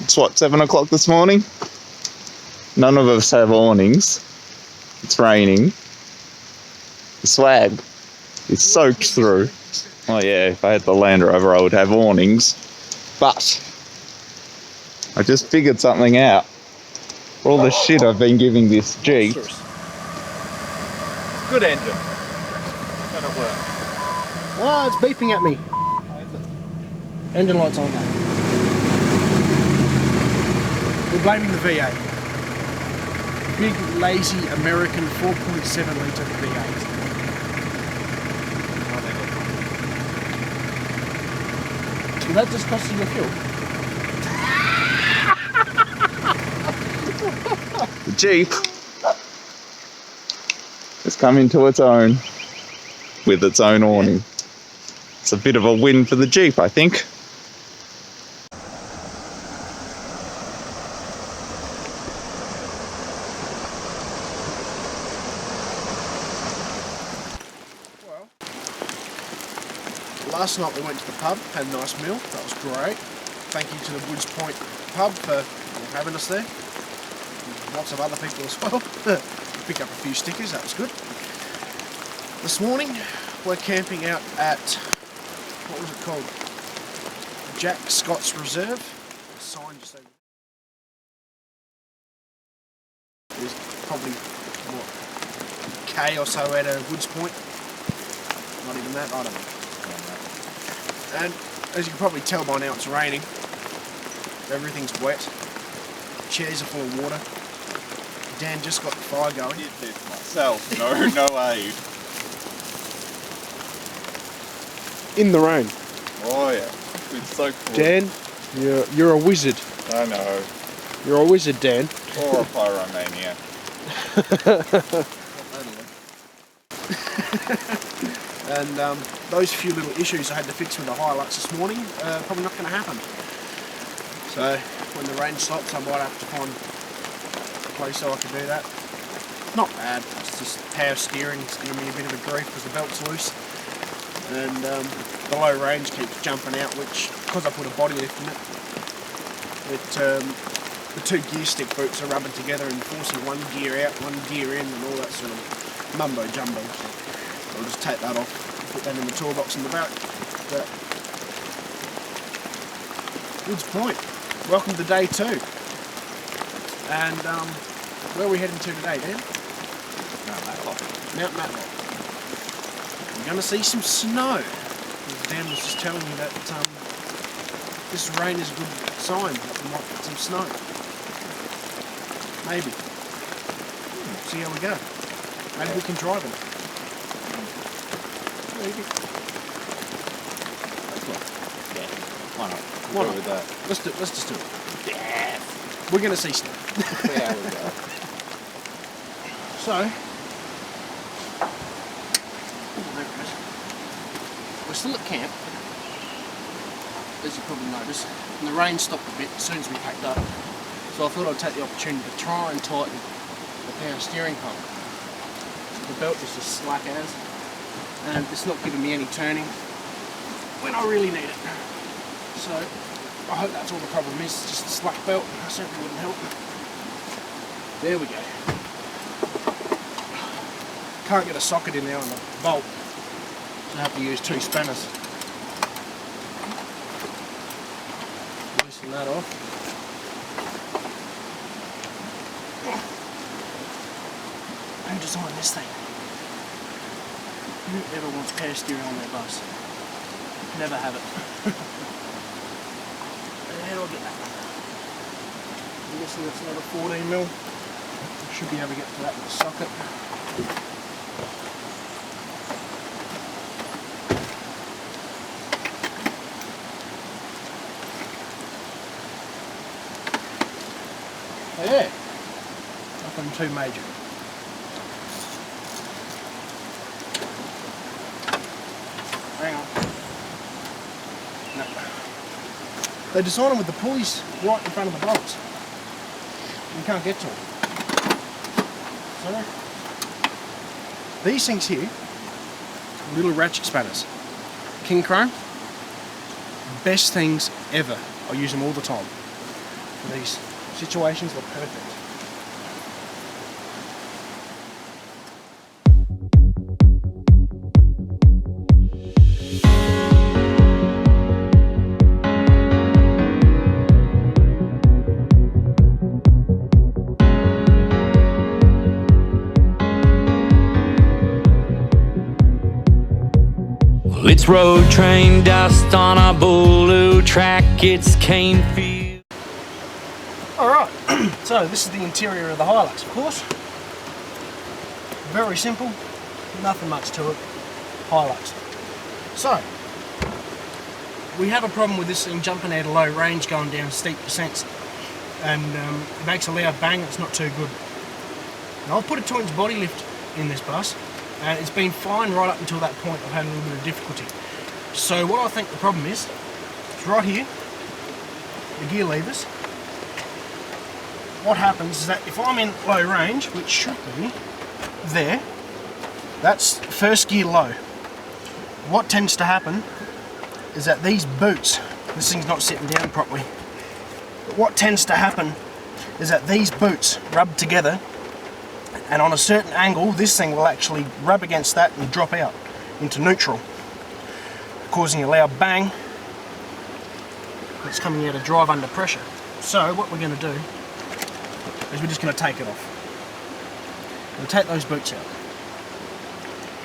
It's what, 7 o'clock this morning? None of us have awnings. It's raining. The swag is soaked through. Oh yeah, if I had the Land Rover I would have awnings. But I just figured something out. For all the shit I've been giving this Jeep. Good engine. Gonna work. Oh, it's beeping at me. Engine lights on now. We're blaming the V8. Big, lazy American 4.7 litre V8. Will that just cost you your fuel? The Jeep has come into its own with its own awning. It's a bit of a win for the Jeep, I think. Well, last night we went to the pub, had a nice meal, that was great. Thank you to the Woods Point pub for having us there. Lots of other people as well. Pick up a few stickers, that was good. This morning we're camping out at, what was it called? Jack Scott's Reserve. The sign just over there. There's probably, what, K or so out of Woods Point. Not even that, I don't know. And as you can probably tell by now, it's raining. Everything's wet. Chairs are full of water. Dan just got the fire going. I did this myself. No aid. In the rain. Oh yeah. It's so cool. Dan, you're a wizard. I know. You're a wizard, Dan. Or a pyromaniac. And those few little issues I had to fix with the Hilux this morning are probably not going to happen. So when the rain stops, I might have to find a place so I can do that. Not bad, it's just power steering. It's giving me a bit of a grief because the belt's loose. And the low range keeps jumping out, which, because I put a body lift in it, the two gear stick boots are rubbing together and forcing one gear out, one gear in, and all that sort of mumbo jumbo. So I'll just take that off, put that in the toolbox in the back. But Woods Point, welcome to day 2. And where are we heading to today, Dan? Mount Matlock. Mount Matlock. We're going to see some snow. Dan was just telling me that this rain is a good sign that we might get some snow. Maybe. See how we go. Maybe we can drive it. Maybe. Yeah. Why not? Why We'll not? go with that. Let's just do it. Yeah. We're going to see snow. Yeah, we go. So, we're still at camp, as you probably noticed, and the rain stopped a bit as soon as we packed up. So I thought I'd take the opportunity to try and tighten the power steering pump. The belt is just slack as, and it's not giving me any turning when I really need it. So I hope that's all the problem is, just a slack belt. That certainly wouldn't help. There we go. Can't get a socket in there on the bolt, so I have to use 2 spanners. Loosen that off. Who designed this thing? Who ever wants power steering on their bus? Never have it. And I'll get that one. I'm guessing that's another 14mm. Should be able to get to that with a socket. Yeah, nothing too major. Hang on. No. They design them with the pulleys right in front of the bolts. You can't get to them. So, these things here, little ratchet spanners. King Chrome, best things ever. I use them all the time. for these situations, they're perfect. It's road train dust on a blue track, it's cane field. Alright, so this is the interior of the Hilux, of course. Very simple, nothing much to it. Hilux. So, we have a problem with this thing jumping out of low range, going down steep descents. And it makes a loud bang, it's not too good. Now I've put a 2-inch body lift in this bus. And it's been fine right up until that point. I've had a little bit of difficulty. So what I think the problem is right here, the gear levers. What happens is that if I'm in low range, which should be there, that's first gear low. What tends to happen is that these boots, this thing's not sitting down properly, but what tends to happen is that these boots rub together, and on a certain angle this thing will actually rub against that and drop out into neutral, causing a loud bang. It's coming out of drive under pressure. So what we're going to do is we're just going to take it off. We'll take those boots out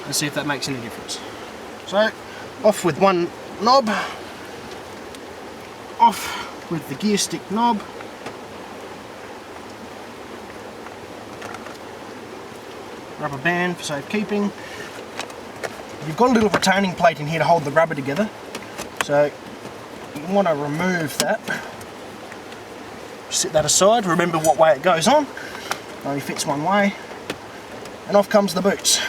and see if that makes any difference. So off with one knob, off with the gear stick knob. Rubber band for safekeeping. You've got a little retaining plate in here to hold the rubber together, so you want to remove that. Set that aside. Remember what way it goes on. It only fits one way, and off comes the boots,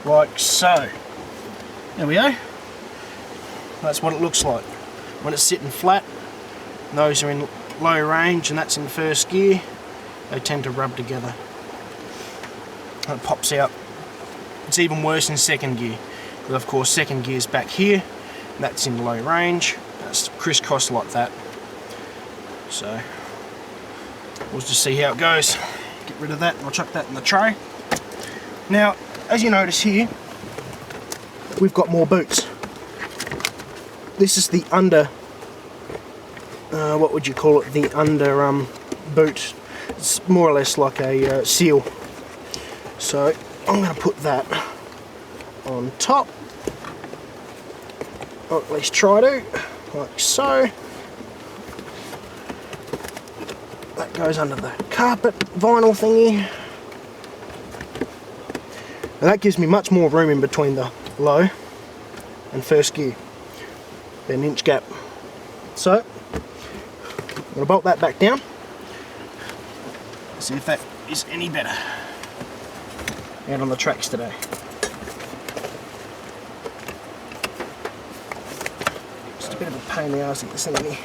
like so. There we go. That's what it looks like when it's sitting flat. Those are in low range, and that's in first gear. They tend to rub together. And it pops out. It's even worse in second gear, but of course second gear's back here, and that's in low range. That's crisscrossed like that. So we'll just see how it goes. Get rid of that and I'll chuck that in the tray. Now, as you notice here, we've got more boots. This is the under, what would you call it? The under boot. It's more or less like a seal. So I'm going to put that on top, or at least try to, like so. That goes under the carpet vinyl thingy. And that gives me much more room in between the low and first gear. An inch gap. So I'm going to bolt that back down. See if that is any better out on the tracks today. Just a bit of a pain in the arse to get this thing in here.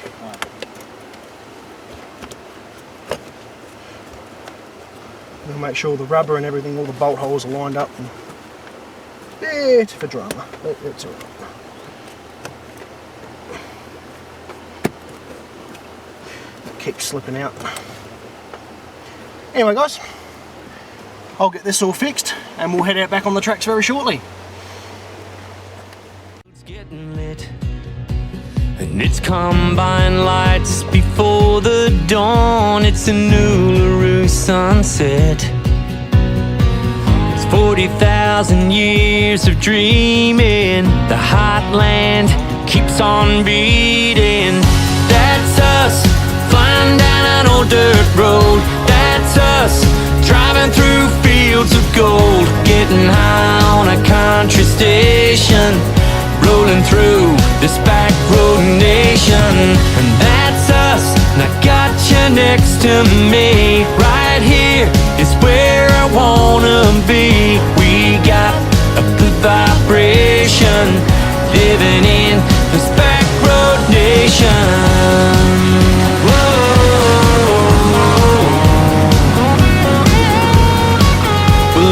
We'll make sure the rubber and everything, all the bolt holes are lined up, and bit of a drama, but it's alright. It keeps slipping out. Anyway guys, I'll get this all fixed and we'll head out back on the tracks very shortly. It's getting lit, and it's combine lights before the dawn. It's a new LaRue sunset. It's 40,000 years of dreaming. The heartland keeps on beating. That's us flying down an old dirt road. That's us driving through fields of gold, getting high on a country station, rolling through this back road nation. And that's us, and I got you next to me. Right here is where I wanna be. We got a good vibration, living in this back road nation.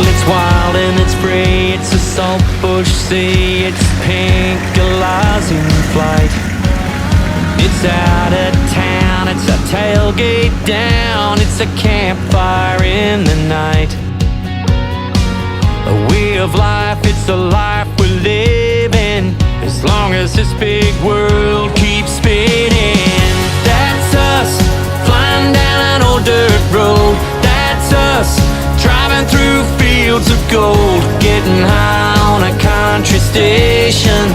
It's wild and it's free, it's a saltbush sea, it's pink galahs in flight. It's out of town, it's a tailgate down, it's a campfire in the night. A way of life, it's the life we're living, as long as this big world keeps spinning. That's us, flying down an old dirt road. That's us, driving through fields of gold, getting high on a country station,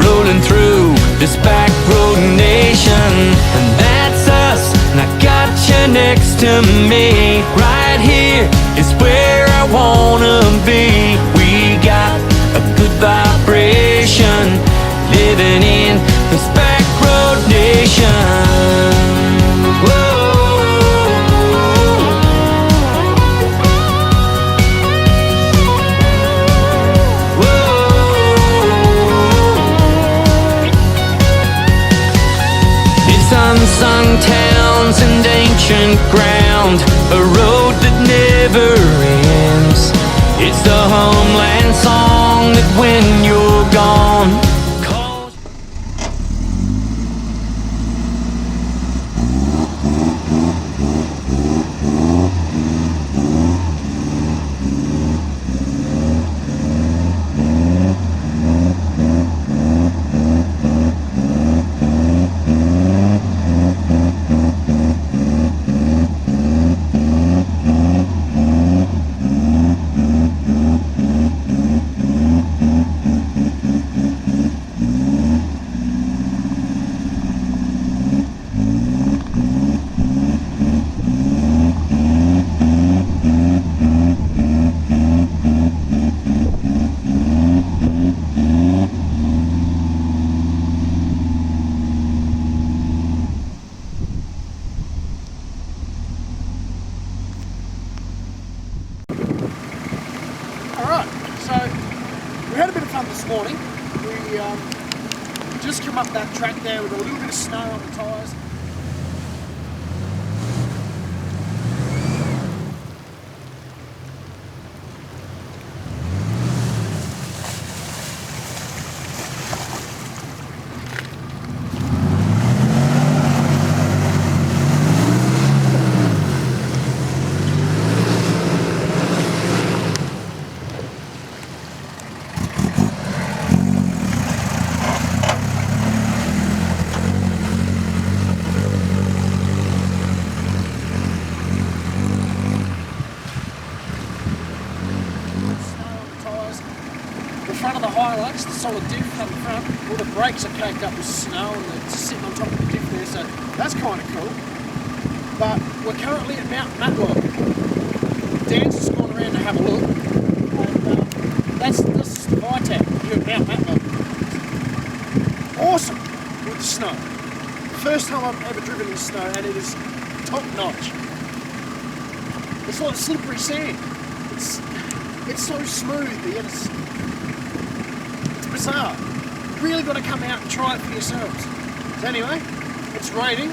rolling through this back road nation. And that's us, and I got you next to me. Right here is where I wanna be. We got a good vibration, living in this back road nation. Whoa. Unsung towns and ancient ground, a road that never ends. It's the homeland song that when you're gone calls. Alright, so we had a bit of fun this morning. We just come up that track there with a little bit of snow on the tyres. Front of the Hilux, the solid diff on the front, all the brakes are caked up with snow and they're just sitting on top of the diff there, so that's kind of cool. But we're currently at Mount Matlock. Dan's just gone around to have a look, and that's the VITAC here at Mount Matlock. Awesome with the snow. First time I've ever driven in snow, and it is top notch. It's like slippery sand. It's so smooth, but yet it's bizarre. You've really got to come out and try it for yourselves. So anyway, it's raining.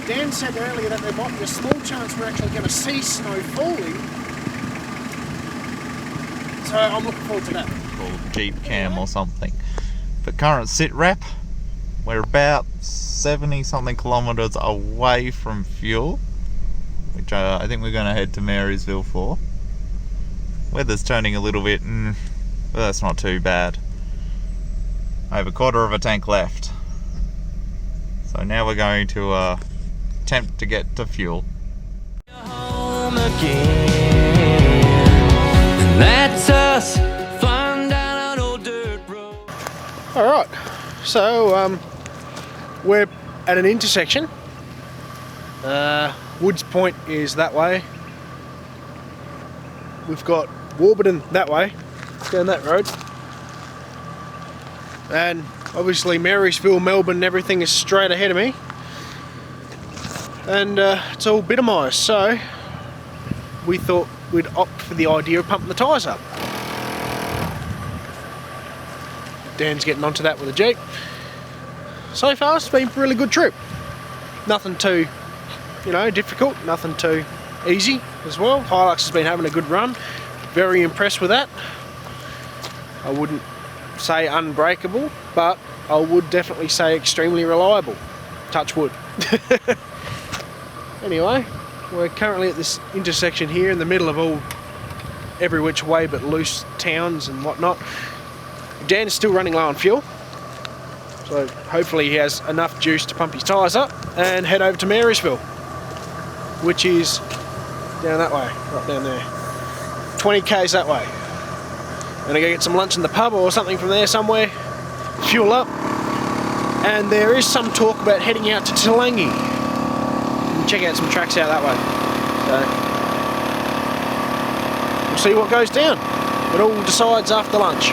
Dan said earlier that there might be a small chance we're actually going to see snow falling. So I'm looking forward to that. Called Jeep Cam or something. For current sit rep, we're about 70 something kilometers away from fuel, which I think we're going to head to Marysville for. Weather's turning a little bit, but that's not too bad. I have a quarter of a tank left. So now we're going to attempt to get to fuel. Home again. That's us flying down an old dirt road. Alright, so we're at an intersection. Woods Point is that way. We've got Warburton that way, down that road. And obviously Marysville, Melbourne and everything is straight ahead of me. And it's all bitumised, so we thought we'd opt for the idea of pumping the tyres up. Dan's getting onto that with a Jeep. So far it's been a really good trip. Nothing too, difficult, nothing too easy as well. Hilux has been having a good run. Very impressed with that. I wouldn't say unbreakable, but I would definitely say extremely reliable. touch wood. Anyway, we're currently at this intersection here in the middle of all every which way but loose towns and whatnot. Dan is still running low on fuel, so hopefully he has enough juice to pump his tyres up and head over to Marysville, which is down that way, right down there. 20 k's that way. Gonna go get some lunch in the pub or something from there somewhere, fuel up, and there is some talk about heading out to Toolangi and check out some tracks out that way. So we'll see what goes down. It all decides after lunch.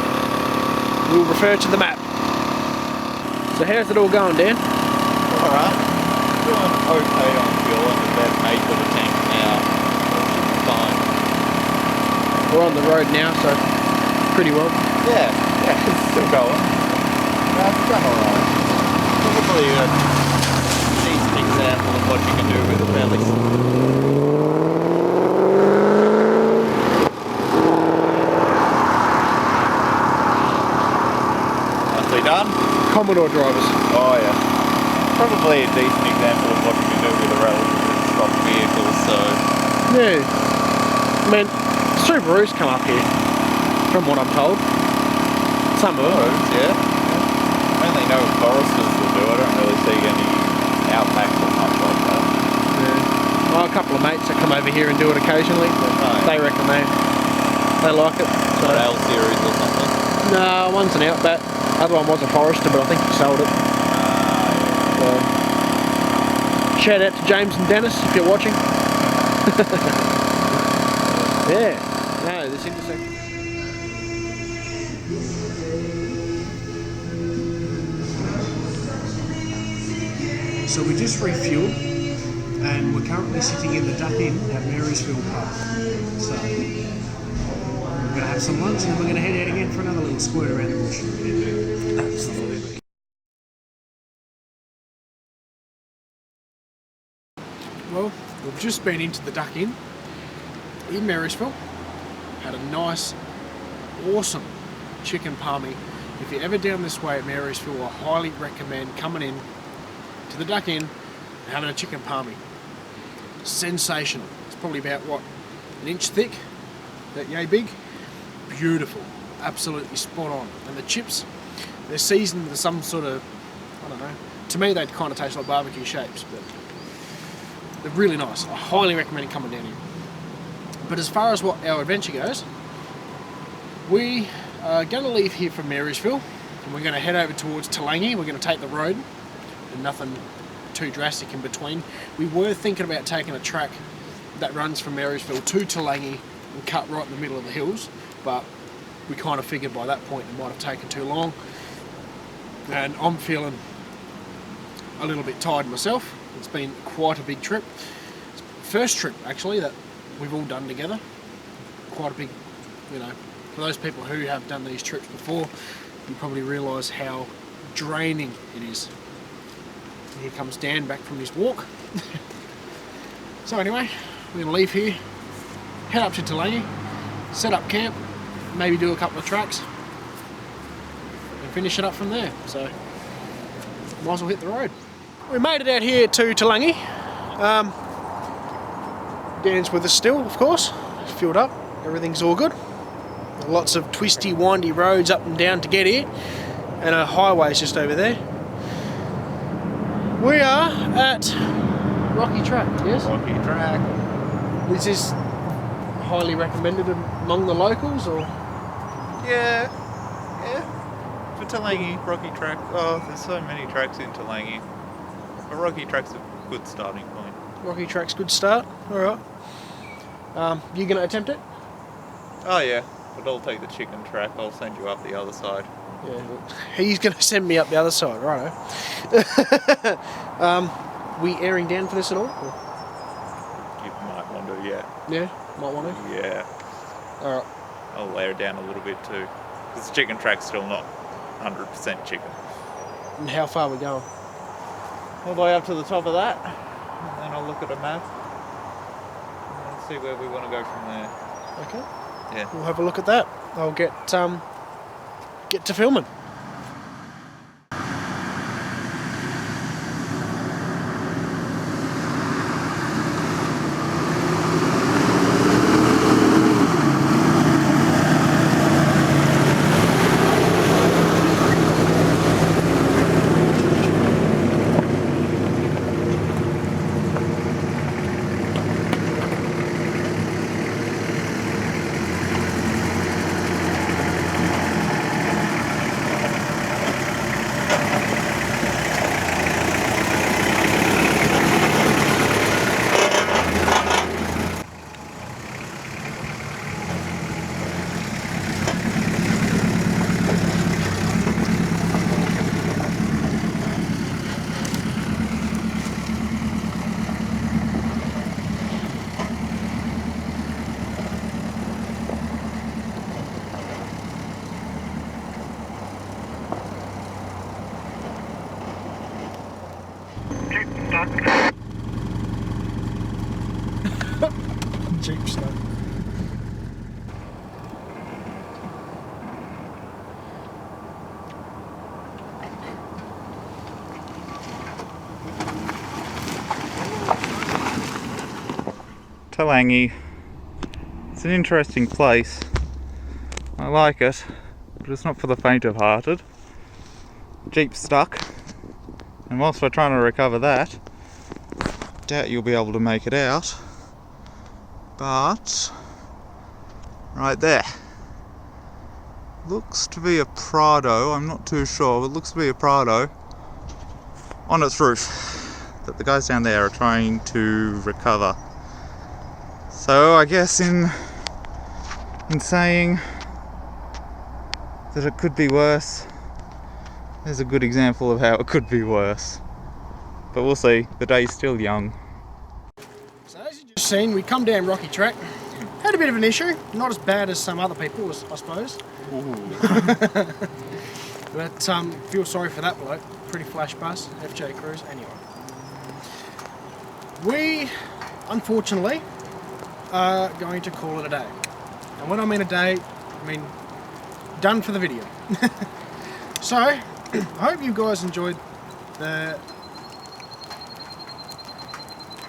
We'll refer to the map. So how's it all going, Dan? Alright. Doing okay on fuel and about 8 of the tank now. Fine. We're on the road now, so pretty well. Yeah, it's still going. It's done alright. Probably a decent example of what you can do with a fairly done? Commodore drivers. Oh yeah. Probably a decent example of what you can do with a relatively stock vehicle, so... Yeah. I mean, Subarus come up here, from what I'm told. Some of them. Yeah. I only know Foresters will do. I don't really see any Outbacks or much like that. Yeah. Well, a couple of mates that come over here and do it occasionally, but they reckon they like it. So. An L series or something? No, one's an Outback. Other one was a Forester, but I think he sold it. So, shout out to James and Dennis if you're watching. Yeah, no, this intersection. So we just refueled, and we're currently sitting in the Duck Inn at Marysville Park. So we're going to have some lunch, and then we're going to head out again for another little squirt around the bush. Absolutely. Well, we've just been into the Duck Inn in Marysville. Had a nice, awesome chicken palmy. If you're ever down this way at Marysville, I highly recommend coming in to the Duck Inn and having a chicken palmy. Sensational. It's probably about, what, an inch thick, that yay big. Beautiful, absolutely spot on. And the chips, they're seasoned with some sort of, I don't know, to me they kind of taste like barbecue shapes, but they're really nice. I highly recommend coming down here. But as far as what our adventure goes, we are going to leave here from Marysville and we're going to head over towards Toolangi. We're going to take the road and nothing too drastic in between. We were thinking about taking a track that runs from Marysville to Toolangi and cut right in the middle of the hills, but we kind of figured by that point it might have taken too long, and I'm feeling a little bit tired myself. It's been quite a big trip. It's the first trip actually that we've all done together. Quite a big, you know, for those people who have done these trips before, you probably realise how draining it is. And here comes Dan back from his walk. So anyway, we're going to leave here, head up to Toolangi, set up camp, maybe do a couple of tracks, and finish it up from there. So, might as well hit the road. We made it out here to Toolangi. Dan's with us still, of course. Filled up, everything's all good. Lots of twisty, windy roads up and down to get here, and a highway's just over there. We are at Rocky Track, yes? Rocky Track. Is this highly recommended among the locals, or? Yeah. For Toolangi, Rocky Track. Oh, there's so many tracks in Toolangi. But Rocky Track's a good starting point. Rocky Track's good start. All right. You gonna attempt it? Oh yeah, but I'll take the chicken track. I'll send you up the other side. Yeah. Well, he's gonna send me up the other side, righto. We airing down for this at all? Or? You might want to, yeah. Yeah, might want to. Yeah. All right. I'll layer it down a little bit too, because the chicken track's still not 100% chicken. And how far are we going? All the way up to the top of that, and then I'll look at a map and see where we want to go from there. Okay. Yeah. We'll have a look at that. I'll get to filming. Jeep stuck. Toolangi. It's an interesting place. I like it, but it's not for the faint of hearted. Jeep's stuck, and whilst we're trying to recover that, doubt you'll be able to make it out. But right there looks to be a Prado. I'm not too sure, but it looks to be a Prado on its roof that the guys down there are trying to recover. So I guess in saying that it could be worse, there's a good example of how it could be worse. But we'll see, the day's still young. So as you just seen, we come down Rocky Track. Had a bit of an issue, not as bad as some other people, I suppose. But feel sorry for that bloke. Pretty flash bus, FJ Cruise. Anyway, we unfortunately are going to call it a day. And when I mean a day, I mean done for the video. So I hope you guys enjoyed the.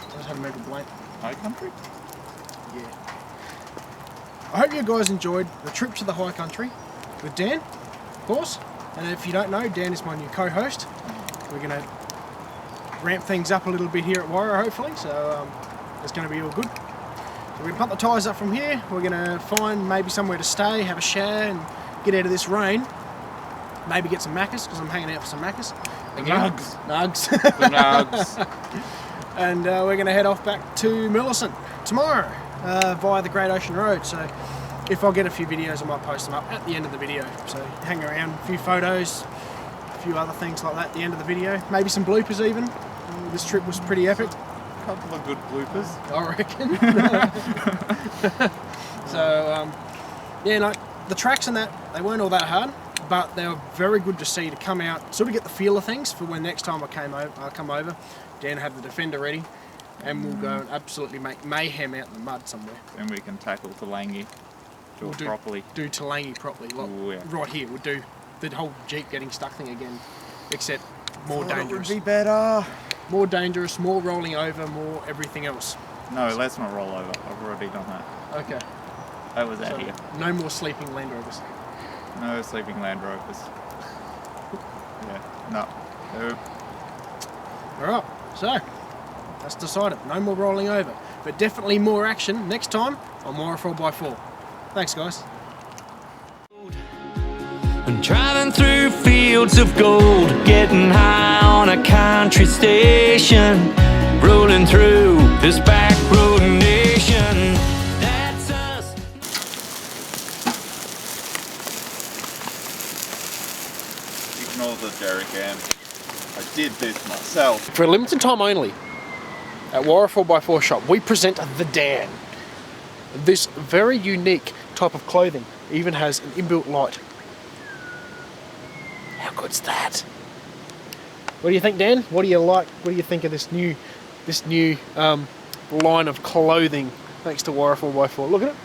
I just had to make a blank. High country? Yeah. I hope you guys enjoyed the trip to the high country with Dan, of course. And if you don't know, Dan is my new co-host. We're going to ramp things up a little bit here at WORA, hopefully. So it's going to be all good. So we're going to pump the tyres up from here. We're going to find maybe somewhere to stay, have a shower, and get out of this rain. Maybe get some Maccas, because I'm hanging out for some Maccas. Nugs. Nugs. The nugs. And we're going to head off back to Millicent tomorrow via the Great Ocean Road. So if I get a few videos, I might post them up at the end of the video. So hang around, a few photos, a few other things like that at the end of the video. Maybe some bloopers even. This trip was pretty epic. A couple of good bloopers, I reckon. So yeah, like the tracks and that, they weren't all that hard, but they were very good to see, to come out, sort of get the feel of things for when next time I come over. Dan have the Defender ready, and we'll go and absolutely make mayhem out in the mud somewhere. then we can tackle Toolangi. Do it properly. Do Toolangi properly. Like, Ooh, yeah. right here, we'll do the whole Jeep getting stuck thing again, except more dangerous. It would be better. More dangerous, more rolling over, more everything else. No, let's not roll over. I've already done that. Okay. That was So, out here. no more sleeping Land Rovers. No sleeping Land Rovers. Yeah, no. Nope. Alright, so that's decided. No more rolling over, but definitely more action next time on WORA 4x4. Thanks, guys. I'm driving through fields of gold, getting high on a country station, rolling through this back road nation. That's us. Ignore the jerry can. I did this myself. For a limited time only, at WORA 4x4 shop, we present the Dan. This very unique type of clothing even has an inbuilt light. How good's that? What do you think, Dan? What do you like? What do you think of this new line of clothing thanks to WORA 4x4? Look at it.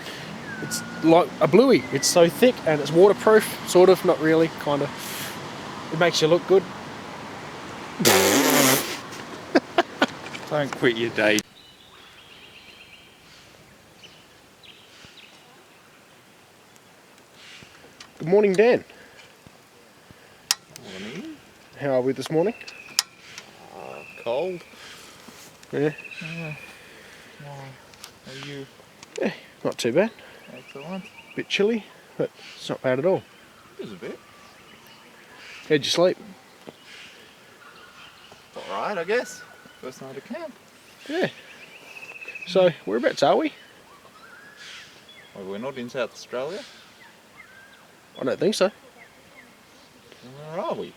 It's like a bluey. It's so thick and it's waterproof, sort of, not really, kind of. It makes you look good. Don't quit your day. Good morning, Dan. Morning. How are we this morning? Cold. Yeah, Are you? not too bad. Excellent. Bit chilly, but it's not bad at all. Just a bit. How'd you sleep? Alright, I guess. First night of camp. Yeah. So, whereabouts are we? Well, we're not in South Australia. I don't think so. Where are we?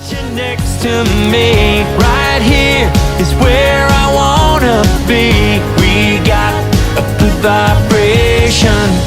You're next to me, right here is where I wanna be. We got a good vibration.